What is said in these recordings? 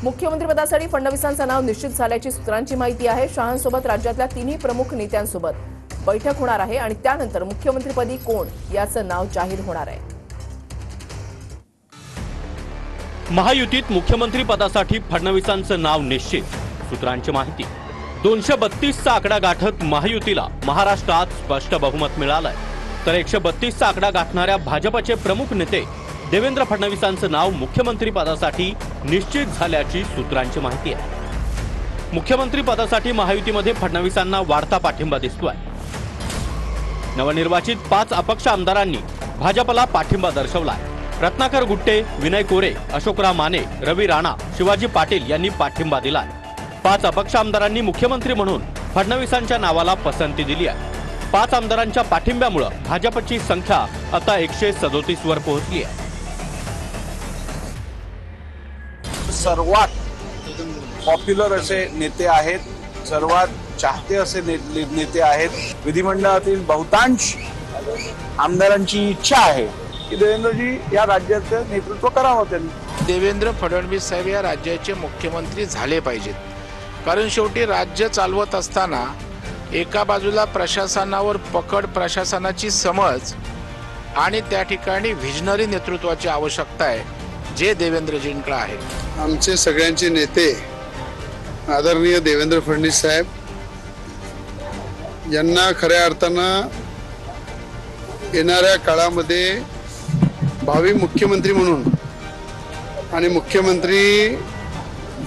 मुख्यमंत्रीपदासाठी फडणवीसांचं नाव निश्चित झाल्याची सूत्रांची माहिती आहे। शहांसोबत राज्यातल्या तिन्ही प्रमुख नेत्यांसोबत बैठक होणार आहे आणि त्यानंतर मुख्यमंत्रीपदी कोण याचं नाव जाहीर होणार आहे। महायुतीत मुख्यमंत्रीपदासाठी फडणवीसांचं नाव निश्चित, सूत्रांची माहिती। 232चा आकडा गाठत महायुतीला महाराष्ट्रात स्पष्ट बहुमत मिळालंय, तर 132चा आकडा गाठणाऱ्या भाजपचे प्रमुख नेते देवेंद्र फडणवीसांचं नाव मुख्यमंत्रीपदासाठी निश्चित झाल्याची सूत्रांची माहिती आहे। मुख्यमंत्रीपदासाठी महायुतीमध्ये फडणवीसांना वाढता पाठिंबा दिसतोय। नवनिर्वाचित 5 अपक्ष आमदारांनी भाजपला पाठिंबा दर्शवलाय। रत्नाकर गुट्टे, विनय कोरे, अशोकराव माने, रवी राणा, शिवाजी पाटील यांनी पाठिंबा दिलाय। 5 अपक्ष आमदारांनी मुख्यमंत्री म्हणून फडणवीसांच्या नावाला पसंती दिली आहे। 5 आमदारांच्या पाठिंब्यामुळे भाजपची संख्या आता 137 वर पोहोचली आहे। सर्वात पॉप्युलर असे नेते आहेत, सर्वात चाहते असे नेते आहेत। विधिमंडळातील बहुतांश आमदारांची इच्छा आहे की देवेंद्रजी या राज्याचं नेतृत्व करावं। त्यांनी देवेंद्र फडणवीस साहेब या राज्याचे मुख्यमंत्री झाले पाहिजेत, कारण शेवटी राज्य चालवत असताना एका बाजूला प्रशासनावर पकड, प्रशासनाची समज आणि त्या ठिकाणी व्हिजनरी नेतृत्वाची आवश्यकता आहे, जे देवेंद्रजींकडे आहे। आमचे सगळ्यांचे नेते आदरणीय देवेंद्र फडणवीस साहेब यांना खऱ्या अर्थानं येणाऱ्या काळामध्ये भावी मुख्यमंत्री म्हणून आणि मुख्यमंत्री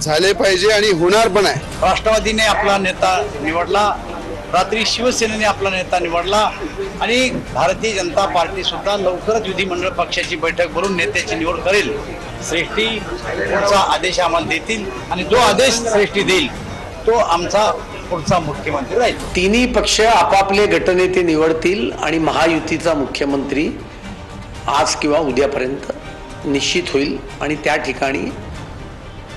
झाले पाहिजे आणि होणार पण आहे। राष्ट्रवादीने आपला नेता निवडला, रात्री शिवसेनेने आपला नेता निवडला आणि भारतीय जनता पार्टी सुद्धा लवकरच विधिमंडळ पक्षाची बैठक भरून नेत्याची निवड करेल। श्रेष्ठी पुढचा आदेश आम्हाला देतील आणि जो आदेश श्रेष्ठी देईल तो आमचा पुढचा मुख्यमंत्री राहील। तिन्ही पक्ष आपापले गटनेते निवडतील आणि महायुतीचा मुख्यमंत्री आज किंवा उद्यापर्यंत निश्चित होईल आणि त्या ठिकाणी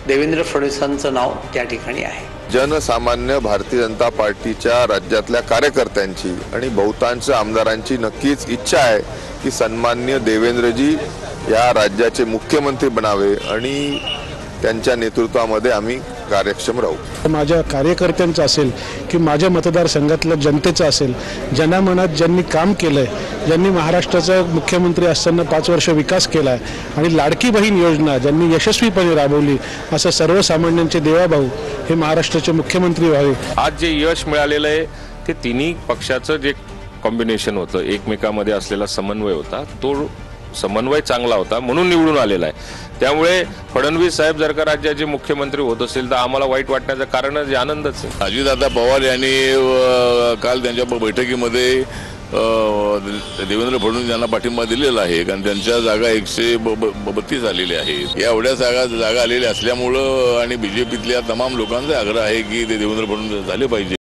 देवेंद्र फडणवीसांचं नाव त्या ठिकाणी आहे। जनसामान्य भारतीय जनता पार्टीच्या राज्यातल्या कार्यकर्त्यांची आणि बहुतांश आमदारांची नक्कीच इच्छा आहे की सन्माननीय देवेंद्रजी या राज्याचे मुख्यमंत्री बनावे आणि त्यांच्या नेतृत्वामध्ये आम्ही कार्यक्षम राहू। माझ्या कार्यकर्त्यांचं असेल की माझ्या मतदारसंघातल्या जनतेचं असेल, जनामनात ज्यांनी काम केलंय, ज्यांनी महाराष्ट्राचा मुख्यमंत्री असताना 5 वर्ष विकास केलाय आणि लाडकी बहीण योजना ज्यांनी यशस्वीपणे राबवली, असं सर्वसामान्यांचे देवाभाऊ हे महाराष्ट्राचे मुख्यमंत्री व्हावे। आज जे यश मिळालेलं आहे ते तिन्ही पक्षाचं जे कॉम्बिनेशन होतं, एकमेकांमध्ये असलेला समन्वय होता, तो समन्वय चांगला होता म्हणून निवडून आलेला आहे। त्यामुळे फडणवीस साहेब जर का राज्याचे मुख्यमंत्री होत असेल तर आम्हाला वाईट वाटण्याचं कारणच आनंदच आहे। अजितदादा पवार यांनी काल त्यांच्या बैठकीमध्ये देवेंद्र फडणवीस यांना पाठिंबा दिलेला आहे, कारण त्यांच्या जागा 132 आलेल्या आहेत। या एवढ्या जागा आलेल्या असल्यामुळं आणि बीजेपीतल्या तमाम लोकांचा आग्रह आहे की ते देवेंद्र फडणवीस झाले पाहिजे।